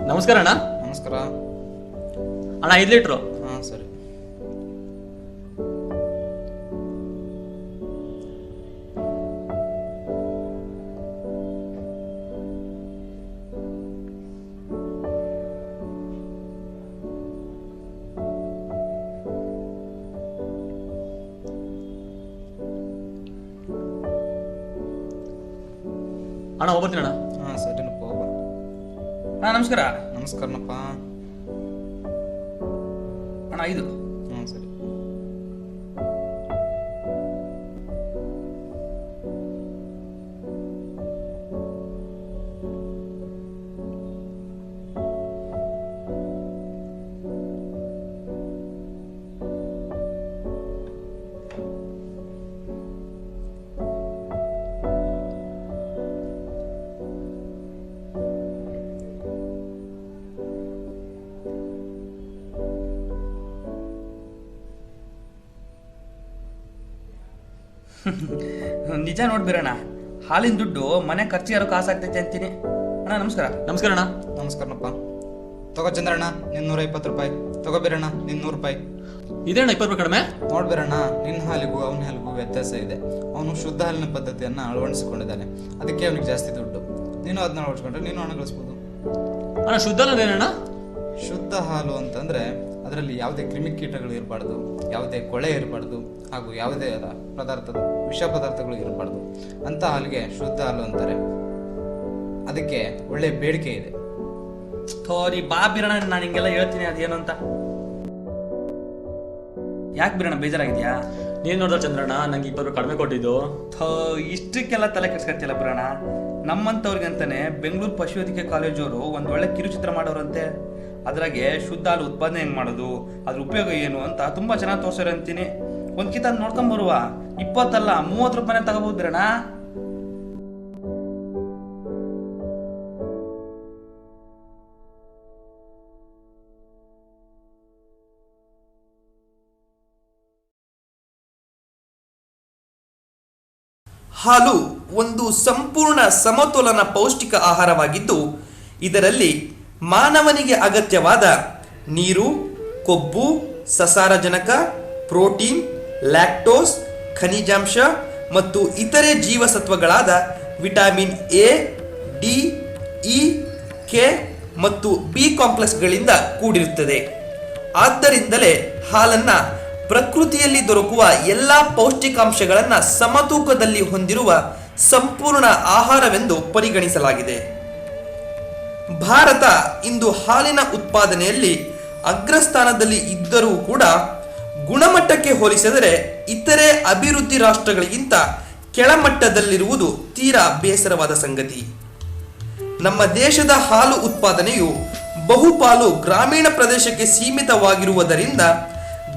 ನಮಸ್ಕಾರ ಅಣ್ಣ. ನಮಸ್ಕಾರ ಅಣ್ಣ 5 ಲೀಟ್ರು. ಹಾಂ ಸರಿ. ಅಣ್ಣ ಹೋಗ್ಬರ್ತೀನಿ ಅಣ್ಣ. ಹಾಂ ಸರಿನಪ್ಪ ಹೋಗ. ಅಣ್ಣ ನಮಸ್ಕಾರ. ನಮಸ್ಕಾರನಪ್ಪ. ಅಣ್ಣ 5. ಹಾಂ ಸರಿ. ನಿಜ ನೋಡ್ಬಿರಣ್ಣ, ಹಾಲಿನ ದುಡ್ಡು ಮನೆ ಖರ್ಚಿಗೆ ಯಾರೋ ಕಾಸು ಆಗ್ತೈತೆ ಅಂತೀನಿ. ಅಣ್ಣ ನಮಸ್ಕಾರ. ನಮಸ್ಕಾರ ಅಣ್ಣ. ನಮಸ್ಕಾರನಪ್ಪ. ತಗೋ ಚಂದ್ರಣ್ಣ, ನಿನ್ನ 120 ರೂಪಾಯಿ. ತಗೋ ಬೀರಣ್ಣ, ನಿನ್ನ 100 ರೂಪಾಯಿ. ಇದೇಣ್ಣ 20 ರೂಪಾಯಿ ಕಡಿಮೆ. ನೋಡ್ಬೇರಣ್ಣ, ನಿನ್ನ ಹಾಲಿಗೂ ಅವನ ಹಾಲಿಗೂ ವ್ಯತ್ಯಾಸ ಇದೆ. ಅವನು ಶುದ್ಧ ಹಾಲಿನ ಪದ್ಧತಿಯನ್ನು ಅಳವಡಿಸಿಕೊಂಡಿದ್ದಾನೆ, ಅದಕ್ಕೆ ಅವನಿಗೆ ಜಾಸ್ತಿ ದುಡ್ಡು. ನೀನು ಅದನ್ನ ಅಳವಡಿಸ್ಕೊಂಡ್ರೆ ನೀನು ಹಣ ಗಳಿಸ್ಬೋದು. ಅಣ್ಣ ಶುದ್ಧ ಅನ್ನೋದೇನಣ್ಣ? ಶುದ್ಧ ಹಾಲು ಅಂತಂದ್ರೆ ಅದರಲ್ಲಿ ಯಾವುದೇ ಕ್ರಿಮಿಕೀಟಗಳು ಇರಬಾರ್ದು, ಯಾವುದೇ ಕೊಳೆ ಇರಬಾರ್ದು, ಹಾಗೂ ಯಾವುದೇ ಪದಾರ್ಥದ ವಿಷ ಪದಾರ್ಥಗಳು ಇರಬಾರ್ದು. ಅಂತ ಹಾಲಿಗೆ ಶುದ್ಧ ಹಾಲು ಅಂತಾರೆ. ಅದಕ್ಕೆ ಒಳ್ಳೆ ಬೇಡಿಕೆ ಇದೆ. ಥೋರಿ ಬಾ ಬಿರಣ್ಣ, ನಾನು ಹಿಂಗೆಲ್ಲ ಹೇಳ್ತೀನಿ ಅದೇನು ಅಂತ. ಯಾಕೆ ಬಿರಣ್ಣ ಬೇಜಾರಾಗಿದ್ಯಾ? ನೀನ್ ನೋಡ್ದ ಚಂದ್ರಣ್ಣ, ನಂಗೆ 20 ರೂಪಾಯಿ ಕಡಿಮೆ ಕೊಟ್ಟಿದ್ದು. ಇಷ್ಟಕ್ಕೆಲ್ಲ ತಲೆ ಕೆಡ್ಸ್ಕೊತಿಲ್ಲ ಬಿರಣ್ಣ. ನಮ್ಮಂತವ್ರಿಗಂತಾನೆ ಬೆಂಗಳೂರು ಪಶುವೈದ್ಯಕೀಯ ಕಾಲೇಜವರು ಒಂದ್ ಒಳ್ಳೆ ಕಿರುಚಿತ್ರ ಮಾಡೋರಂತೆ. ಅದ್ರಾಗೆ ಶುದ್ಧ ಹಾಲು ಉತ್ಪಾದನೆ ಹೆಂಗ್ ಮಾಡೋದು, ಅದ್ರ ಉಪಯೋಗ ಏನು ಅಂತ ತುಂಬಾ ಚೆನ್ನಾಗಿ ತೋರ್ಸೋರು ಅಂತೀನಿ. ಒಂದ್ ಕಿತ ನೋಡ್ಕೊಂಡ್ ಬರುವ. 20 ಅಲ್ಲ 30 ರೂಪಾಯಿನೇ ತಗೋಬಹುದು ಬಿರಣ್ಣ. ಹಾಲು ಒಂದು ಸಂಪೂರ್ಣ ಸಮತೋಲನ ಪೌಷ್ಟಿಕ ಆಹಾರವಾಗಿದ್ದು, ಇದರಲ್ಲಿ ಮಾನವನಿಗೆ ಅಗತ್ಯವಾದ ನೀರು, ಕೊಬ್ಬು, ಸಸಾರಜನಕ, ಪ್ರೋಟೀನ್, ಲ್ಯಾಕ್ಟೋಸ್, ಖನಿಜಾಂಶ ಮತ್ತು ಇತರೆ ಜೀವಸತ್ವಗಳಾದ vitamin A, D, E, K ಮತ್ತು ಬಿ ಕಾಂಪ್ಲೆಕ್ಸ್ಗಳಿಂದ ಕೂಡಿರುತ್ತದೆ. ಆದ್ದರಿಂದಲೇ ಹಾಲನ್ನ ಪ್ರಕೃತಿಯಲ್ಲಿ ದೊರಕುವ ಎಲ್ಲ ಪೌಷ್ಟಿಕಾಂಶಗಳನ್ನು ಸಮತೂಕದಲ್ಲಿ ಹೊಂದಿರುವ ಸಂಪೂರ್ಣ ಆಹಾರವೆಂದು ಪರಿಗಣಿಸಲಾಗಿದೆ. ಭಾರತ ಇಂದು ಹಾಲಿನ ಉತ್ಪಾದನೆಯಲ್ಲಿ ಅಗ್ರಸ್ಥಾನದಲ್ಲಿ ಇದ್ದರೂ ಕೂಡ ಗುಣಮಟ್ಟಕ್ಕೆ ಹೋಲಿಸಿದರೆ ಇತರೆ ಅಭಿವೃದ್ಧಿ ರಾಷ್ಟ್ರಗಳಿಗಿಂತ ಕೆಳಮಟ್ಟದಲ್ಲಿರುವುದು ತೀರಾ ಬೇಸರವಾದ ಸಂಗತಿ. ನಮ್ಮ ದೇಶದ ಹಾಲು ಉತ್ಪಾದನೆಯು ಬಹುಪಾಲು ಗ್ರಾಮೀಣ ಪ್ರದೇಶಕ್ಕೆ ಸೀಮಿತವಾಗಿರುವುದರಿಂದ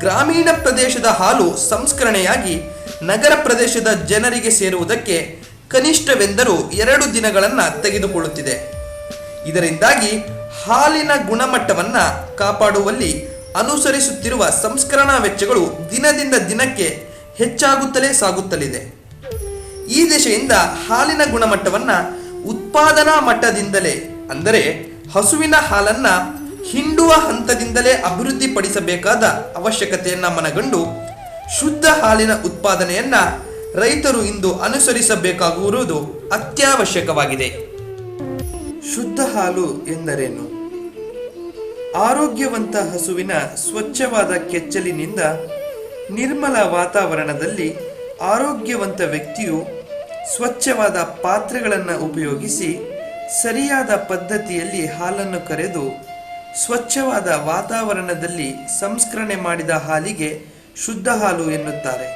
ಗ್ರಾಮೀಣ ಪ್ರದೇಶದ ಹಾಲು ಸಂಸ್ಕರಣೆಯಾಗಿ ನಗರ ಪ್ರದೇಶದ ಜನರಿಗೆ ಸೇರುವುದಕ್ಕೆ ಕನಿಷ್ಠವೆಂದರೂ 2 ದಿನಗಳನ್ನು ತೆಗೆದುಕೊಳ್ಳುತ್ತಿದೆ. ಇದರಿಂದಾಗಿ ಹಾಲಿನ ಗುಣಮಟ್ಟವನ್ನು ಕಾಪಾಡುವಲ್ಲಿ ಅನುಸರಿಸುತ್ತಿರುವ ಸಂಸ್ಕರಣಾ ವೆಚ್ಚಗಳು ದಿನದಿಂದ ದಿನಕ್ಕೆ ಹೆಚ್ಚಾಗುತ್ತಲೇ ಸಾಗುತ್ತಲಿದೆ. ಈ ದಿಶೆಯಿಂದ ಹಾಲಿನ ಗುಣಮಟ್ಟವನ್ನು ಉತ್ಪಾದನಾ ಮಟ್ಟದಿಂದಲೇ, ಅಂದರೆ ಹಸುವಿನ ಹಾಲನ್ನ ಹಿಂಡುವ ಹಂತದಿಂದಲೇ ಅಭಿವೃದ್ಧಿಪಡಿಸಬೇಕಾದ ಅವಶ್ಯಕತೆಯನ್ನ ಮನಗಂಡು ಶುದ್ಧ ಹಾಲಿನ ಉತ್ಪಾದನೆಯನ್ನ ರೈತರು ಇಂದು ಅನುಸರಿಸಬೇಕಾಗಿರುವುದು ಅತ್ಯವಶ್ಯಕವಾಗಿದೆ. ಶುದ್ಧ ಹಾಲು ಎಂದರೇನು? ಆರೋಗ್ಯವಂತ ಹಸುವಿನ ಸ್ವಚ್ಛವಾದ ಕೆಚ್ಚಲಿನಿಂದ ನಿರ್ಮಲ ವಾತಾವರಣದಲ್ಲಿ ಆರೋಗ್ಯವಂತ ವ್ಯಕ್ತಿಯು ಸ್ವಚ್ಛವಾದ ಪಾತ್ರೆಗಳನ್ನು ಉಪಯೋಗಿಸಿ ಸರಿಯಾದ ಪದ್ಧತಿಯಲ್ಲಿ ಹಾಲನ್ನು ಕರೆದು ಸ್ವಚ್ಛವಾದ ವಾತಾವರಣದಲ್ಲಿ ಸಂಸ್ಕರಣೆ ಮಾಡಿದ ಹಾಲಿಗೆ ಶುದ್ಧ ಹಾಲು ಎನ್ನುತ್ತಾರೆ.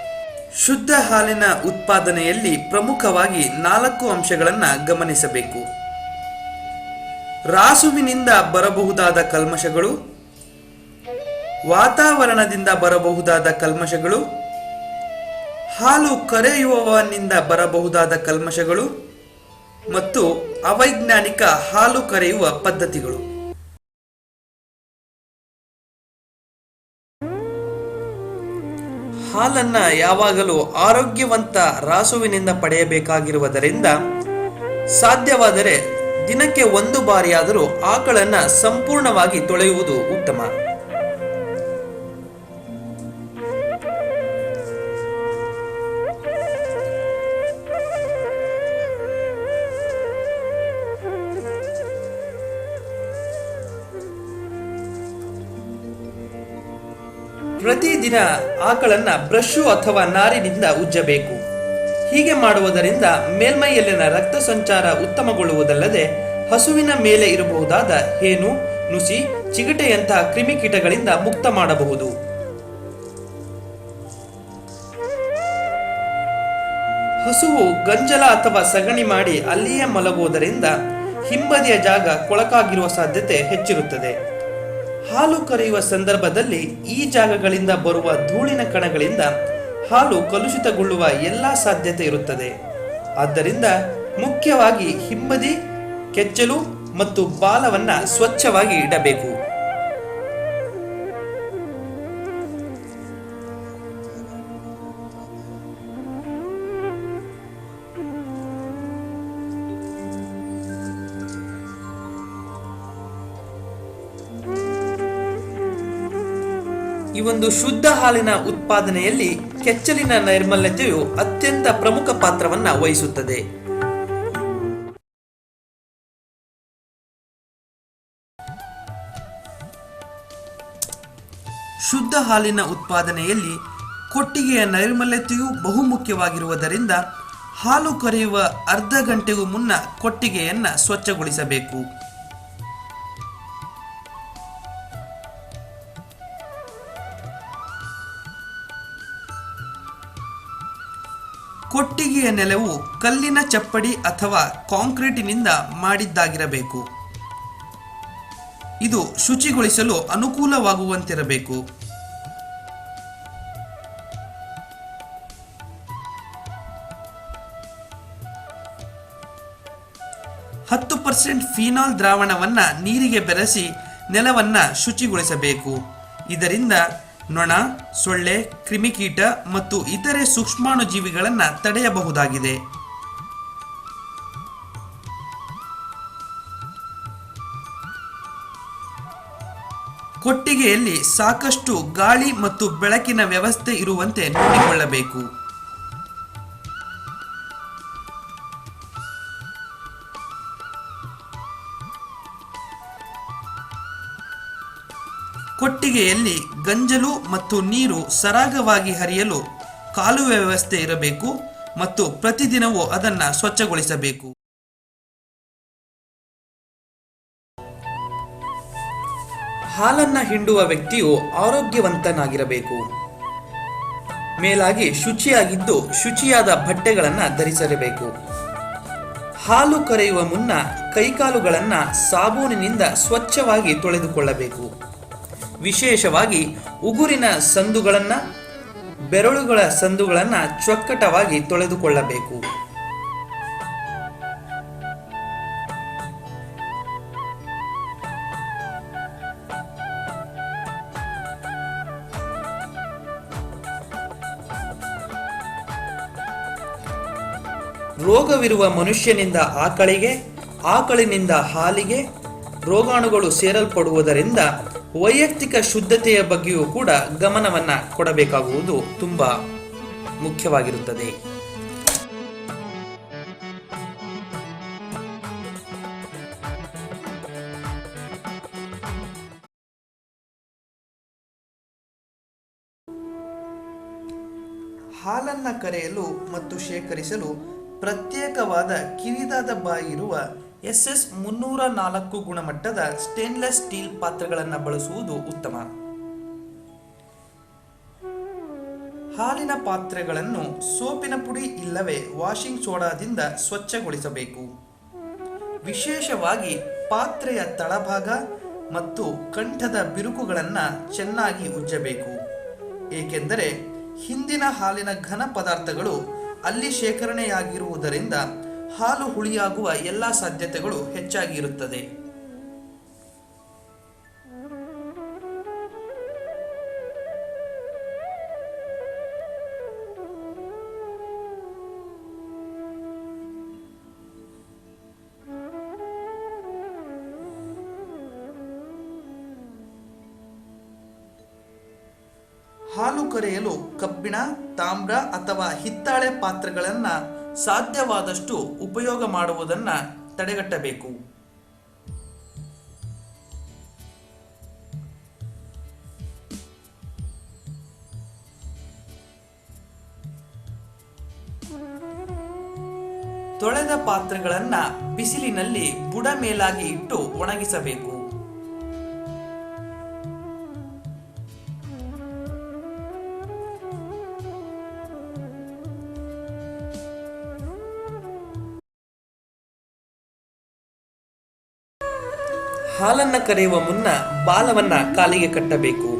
ಶುದ್ಧ ಹಾಲಿನ ಉತ್ಪಾದನೆಯಲ್ಲಿ ಪ್ರಮುಖವಾಗಿ 4 ಅಂಶಗಳನ್ನು ಗಮನಿಸಬೇಕು. ರಾಸುವಿನಿಂದ ಬರಬಹುದಾದ ಕಲ್ಮಶಗಳು, ವಾತಾವರಣದಿಂದ ಬರಬಹುದಾದ ಕಲ್ಮಶಗಳು, ಹಾಲು ಕರೆಯುವವನಿಂದ ಬರಬಹುದಾದ ಕಲ್ಮಶಗಳು ಮತ್ತು ಅವೈಜ್ಞಾನಿಕ ಹಾಲು ಕರೆಯುವ ಪದ್ಧತಿಗಳು. ಹಾಲನ್ನ ಯಾವಾಗಲೂ ಆರೋಗ್ಯವಂತ ರಾಸುವಿನಿಂದ ಪಡೆಯಬೇಕಾಗಿರುವುದರಿಂದ ಸಾಧ್ಯವಾದರೆ ದಿನಕ್ಕೆ 1 ಬಾರಿಯಾದರೂ ಆಕಳನ್ನ ಸಂಪೂರ್ಣವಾಗಿ ತೊಳೆಯುವುದು ಉತ್ತಮ. ಪ್ರತಿದಿನ ಆಕಳನ್ನ ಬ್ರಷ್ ಅಥವಾ ನಾರಿನಿಂದ ಉಜ್ಜಬೇಕು. ಹೀಗೆ ಮಾಡುವುದರಿಂದ ಮೇಲ್ಮೈಯಲ್ಲಿನ ರಕ್ತ ಸಂಚಾರ ಉತ್ತಮಗೊಳ್ಳುವುದಲ್ಲದೆ ಹಸುವಿನ ಮೇಲೆ ಇರಬಹುದಾದ ಹೇನು, ನುಸಿ, ಚಿಗಟೆಯಂತಹ ಕ್ರಿಮಿಕೀಟಗಳಿಂದ ಮುಕ್ತ ಮಾಡಬಹುದು. ಹಸುವು ಗಂಜಲ ಅಥವಾ ಸಗಣಿ ಮಾಡಿ ಅಲ್ಲಿಯೇ ಮಲಗುವುದರಿಂದ ಹಿಂಬದಿಯ ಜಾಗ ಕೊಳಕಾಗಿರುವ ಸಾಧ್ಯತೆ ಹೆಚ್ಚಿರುತ್ತದೆ. ಹಾಲು ಕರೆಯುವ ಸಂದರ್ಭದಲ್ಲಿ ಈ ಜಾಗಗಳಿಂದ ಬರುವ ಧೂಳಿನ ಕಣಗಳಿಂದ ಹಾಲು ಕಲುಷಿತಗೊಳ್ಳುವ ಎಲ್ಲ ಸಾಧ್ಯತೆ ಇರುತ್ತದೆ. ಆದ್ದರಿಂದ ಮುಖ್ಯವಾಗಿ ಹಿಂಬದಿ, ಕೆಚ್ಚಲು ಮತ್ತು ಬಾಲವನ್ನ ಸ್ವಚ್ಛವಾಗಿ ಇಡಬೇಕು. ಈ ಒಂದು ಶುದ್ಧ ಹಾಲಿನ ಉತ್ಪಾದನೆಯಲ್ಲಿ ಕೆಚ್ಚಲಿನ ನೈರ್ಮಲ್ಯತೆಯು ಅತ್ಯಂತ ಪ್ರಮುಖ ಪಾತ್ರವನ್ನ ವಹಿಸುತ್ತದೆ. ಶುದ್ಧ ಹಾಲಿನ ಉತ್ಪಾದನೆಯಲ್ಲಿ ಕೊಟ್ಟಿಗೆಯ ನೈರ್ಮಲ್ಯತೆಯು ಬಹುಮುಖ್ಯವಾಗಿರುವುದರಿಂದ ಹಾಲು ಕರೆಯುವ ಅರ್ಧ ಗಂಟೆಗೂ ಮುನ್ನ ಕೊಟ್ಟಿಗೆಯನ್ನ ಸ್ವಚ್ಛಗೊಳಿಸಬೇಕು. ಕೊಟ್ಟಿಗೆಯ ನೆಲವು ಕಲ್ಲಿನ ಚಪ್ಪಡಿ ಅಥವಾ ಕಾಂಕ್ರೀಟಿನಿಂದ ಮಾಡಿದ್ದಾಗಿರಬೇಕು. ಇದು ಶುಚಿಗೊಳಿಸಲು ಅನುಕೂಲವಾಗುವಂತಿರಬೇಕು. ಹತ್ತು % ಫಿನಾಲ್ ದ್ರಾವಣವನ್ನ ನೀರಿಗೆ ಬೆರೆಸಿ ನೆಲವನ್ನ ಶುಚಿಗೊಳಿಸಬೇಕು. ಇದರಿಂದ ನೊಣ, ಸೊಳ್ಳೆ, ಕ್ರಿಮಿಕೀಟ ಮತ್ತು ಇತರೆ ಸೂಕ್ಷ್ಮಾಣು ಜೀವಿಗಳನ್ನು ತಡೆಯಬಹುದಾಗಿದೆ. ಕೊಟ್ಟಿಗೆಯಲ್ಲಿ ಸಾಕಷ್ಟು ಗಾಳಿ ಮತ್ತು ಬೆಳಕಿನ ವ್ಯವಸ್ಥೆ ಇರುವಂತೆ ನೋಡಿಕೊಳ್ಳಬೇಕು. ಕೊಟ್ಟಿಗೆಯಲ್ಲಿ ಗಂಜಲು ಮತ್ತು ನೀರು ಸರಾಗವಾಗಿ ಹರಿಯಲು ಕಾಲುವೆ ವ್ಯವಸ್ಥೆ ಇರಬೇಕು ಮತ್ತು ಪ್ರತಿದಿನವೂ ಅದನ್ನು ಸ್ವಚ್ಛಗೊಳಿಸಬೇಕು. ಹಾಲನ್ನ ಹಿಂಡುವ ವ್ಯಕ್ತಿಯು ಆರೋಗ್ಯವಂತನಾಗಿರಬೇಕು. ಮೇಲಾಗಿ ಶುಚಿಯಾಗಿದ್ದು ಶುಚಿಯಾದ ಬಟ್ಟೆಗಳನ್ನು ಧರಿಸಿರಬೇಕು. ಹಾಲು ಕರೆಯುವ ಮುನ್ನ ಕೈಕಾಲುಗಳನ್ನು ಸಾಬೂನಿನಿಂದ ಸ್ವಚ್ಛವಾಗಿ ತೊಳೆದುಕೊಳ್ಳಬೇಕು. ವಿಶೇಷವಾಗಿ ಉಗುರಿನ ಸಂದುಗಳನ್ನು, ಬೆರಳುಗಳ ಸಂದುಗಳನ್ನು ಚೊಕ್ಕಟವಾಗಿ ತೊಳೆದುಕೊಳ್ಳಬೇಕು. ರೋಗವಿರುವ ಮನುಷ್ಯನಿಂದ ಆಕಳಿಗೆ, ಆಕಳಿನಿಂದ ಹಾಲಿಗೆ ರೋಗಾಣುಗಳು ಸೇರಲ್ಪಡುವುದರಿಂದ ವೈಯಕ್ತಿಕ ಶುದ್ಧತೆಯ ಬಗ್ಗೆಯೂ ಕೂಡ ಗಮನವನ್ನು ಕೊಡಬೇಕಾಗುವುದು ತುಂಬಾ ಮುಖ್ಯವಾಗಿರುತ್ತದೆ. ಹಾಲನ್ನು ಕರೆಯಲು ಮತ್ತು ಶೇಖರಿಸಲು ಪ್ರತ್ಯೇಕವಾದ ಕಿರಿದಾದ ಬಾಯಿ ಇರುವ SS 304 ಗುಣಮಟ್ಟದ ಸ್ಟೇನ್ಲೆಸ್ ಸ್ಟೀಲ್ ಪಾತ್ರೆಗಳನ್ನು ಬಳಸುವುದು ಉತ್ತಮ. ಹಾಲಿನ ಪಾತ್ರೆಗಳನ್ನು ಸೋಪಿನ ಪುಡಿ ಇಲ್ಲವೇ ವಾಷಿಂಗ್ ಸೋಡಾದಿಂದ ಸ್ವಚ್ಛಗೊಳಿಸಬೇಕು. ವಿಶೇಷವಾಗಿ ಪಾತ್ರೆಯ ತಳಭಾಗ ಮತ್ತು ಕಂಠದ ಬಿರುಕುಗಳನ್ನು ಚೆನ್ನಾಗಿ ಉಜ್ಜಬೇಕು. ಏಕೆಂದರೆ ಹಿಂದಿನ ಹಾಲಿನ ಘನ ಪದಾರ್ಥಗಳು ಅಲ್ಲಿ ಶೇಖರಣೆಯಾಗಿರುವುದರಿಂದ ಹಾಲು ಹುಳಿಯಾಗುವ ಎಲ್ಲ ಸಾಧ್ಯತೆಗಳು ಹೆಚ್ಚಾಗಿರುತ್ತದೆ. ಹಾಲು ಕರೆಯಲು ಕಬ್ಬಿಣ, ತಾಮ್ರ ಅಥವಾ ಹಿತ್ತಾಳೆ ಪಾತ್ರೆಗಳನ್ನ ಸಾಧ್ಯವಾದಷ್ಟು ಉಪಯೋಗ ಮಾಡುವುದನ್ನ ತಡೆಗಟ್ಟಬೇಕು. ತೊಳೆದ ಪಾತ್ರೆಗಳನ್ನ ಬಿಸಿಲಿನಲ್ಲಿ ಬುಡ ಮೇಲಾಗಿ ಇಟ್ಟು ಒಣಗಿಸಬೇಕು. ಹಾಲನ್ನ ಕರೆಯುವ ಮುನ್ನ ಬಾಲವನ್ನ ಕಾಲಿಗೆ ಕಟ್ಟಬೇಕು.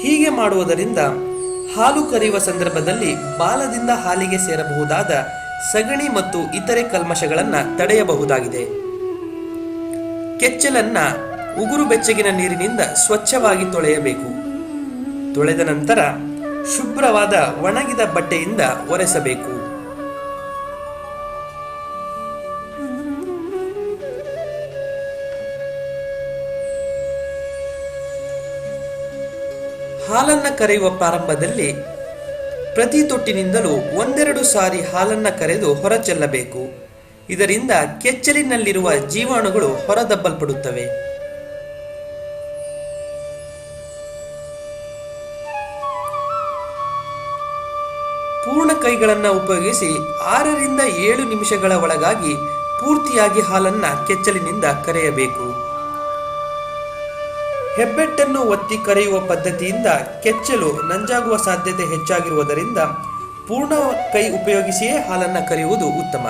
ಹೀಗೆ ಮಾಡುವುದರಿಂದ ಹಾಲು ಕರೆಯುವ ಸಂದರ್ಭದಲ್ಲಿ ಬಾಲದಿಂದ ಹಾಲಿಗೆ ಸೇರಬಹುದಾದ ಸಗಣಿ ಮತ್ತು ಇತರೆ ಕಲ್ಮಶಗಳನ್ನು ತಡೆಯಬಹುದಾಗಿದೆ. ಕೆಚ್ಚಲನ್ನ ಉಗುರು ಬೆಚ್ಚಗಿನ ನೀರಿನಿಂದ ಸ್ವಚ್ಛವಾಗಿ ತೊಳೆಯಬೇಕು. ತೊಳೆದ ನಂತರ ಶುಭ್ರವಾದ ಒಣಗಿದ ಬಟ್ಟೆಯಿಂದ ಒರೆಸಬೇಕು. ಹಾಲನ್ನ ಕರೆಯುವ ಪ್ರಾರಂಭದಲ್ಲಿ ಪ್ರತಿ ತೊಟ್ಟಿನಿಂದಲೂ ಒಂದೆರಡು ಸಾರಿ ಹಾಲನ್ನ ಕರೆದು ಹೊರಚೆಲ್ಲಬೇಕು. ಇದರಿಂದ ಕೆಚ್ಚಲಿನಲ್ಲಿರುವ ಜೀವಾಣುಗಳು ಹೊರದಬ್ಬಲ್ಪಡುತ್ತವೆ. ಪೂರ್ಣ ಕೈಗಳನ್ನು ಉಪಯೋಗಿಸಿ 6 ರಿಂದ 7 ನಿಮಿಷಗಳ ಒಳಗಾಗಿ ಪೂರ್ತಿಯಾಗಿ ಹಾಲನ್ನ ಕೆಚ್ಚಲಿನಿಂದ ಕರೆಯಬೇಕು. ಹೆಬ್ಬೆಟ್ಟನ್ನು ಒತ್ತಿ ಕರೆಯುವ ಪದ್ಧತಿಯಿಂದ ಕೆಚ್ಚಲು ನಂಜಾಗುವ ಸಾಧ್ಯತೆ ಹೆಚ್ಚಾಗಿರುವುದರಿಂದ ಪೂರ್ಣ ಕೈ ಉಪಯೋಗಿಸಿಯೇ ಹಾಲನ್ನು ಕರೆಯುವುದು ಉತ್ತಮ.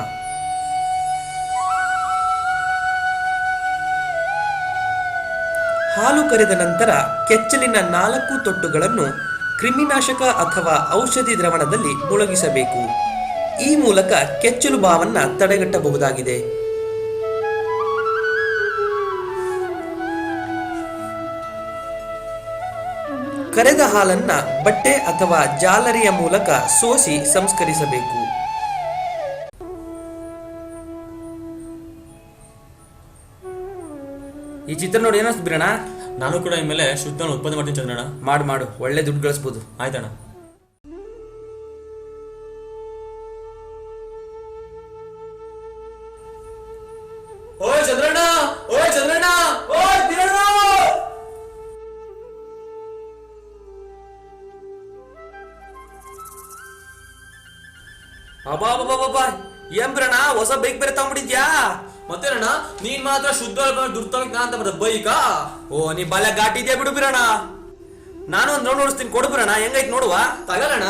ಹಾಲು ಕರೆದ ನಂತರ ಕೆಚ್ಚಲಿನ 4 ತೊಟ್ಟುಗಳನ್ನು ಕ್ರಿಮಿನಾಶಕ ಅಥವಾ ಔಷಧಿ ದ್ರವಣದಲ್ಲಿ ಮುಳುಗಿಸಬೇಕು. ಈ ಮೂಲಕ ಕೆಚ್ಚಲು ಬಾವನ್ನ ತಡೆಗಟ್ಟಬಹುದಾಗಿದೆ. ಕರೆದ ಹಾಲನ್ನ ಬಟ್ಟೆ ಅಥವಾ ಜಾಲರಿಯ ಮೂಲಕ ಸೋಸಿ ಸಂಸ್ಕರಿಸಬೇಕು. ಈ ಚಿತ್ರ ನೋಡಿ ಏನಿಸ್ತು ಬಿರಣ? ನಾನು ಕೂಡ ಇನ್ಮೇಲೆ ಶುದ್ಧ ಹಾಲು ಉತ್ಪಾದನೆ ಮಾಡ್ತೀನಿ ಚಂದ್ರಣ್ಣ. ಮಾಡು ಒಳ್ಳೆ ದುಡ್ಡು ಗಳಿಸ್ಬೋದು. ಆಯ್ತಣ್ಣ. ಓಯ್ ಚಂದ್ರಣ್ಣ, ಓಯ್ ಚಂದ್ರಣ್ಣ, ಓಯ್ ಬಿರಣ್ಣ! ಅಬ್ಬಾ ಏನ್ ಬಿರಣ, ಹೊಸ ಬೈಕ್ ಬೇರೆ ತಗೊಂಡ್ಬಿಟ್ಟಿದ್ಯಾ? ಮತ್ತೇನಣ್ಣ, ನೀನ್ ಮಾತ್ರ ಶುದ್ಧ ದುಡ್ಡು ತಗೊಂಡ್ ನಾ ಅಂತ ಬರ್ತದೆ ಬೈಕಾ? ಓ, ನೀ ಬಲ ಘಾಟಿ ಇದೆಯಾ ಬಿಡು ಬಿರಣ. ನಾನು ಒಂದು ನೋಡಿಸ್ತೀನಿ, ಕೊಡು ಬಿರಣ. ಹೆಂಗೈತ್ ನೋಡುವ. ತಗಲಣ್ಣ.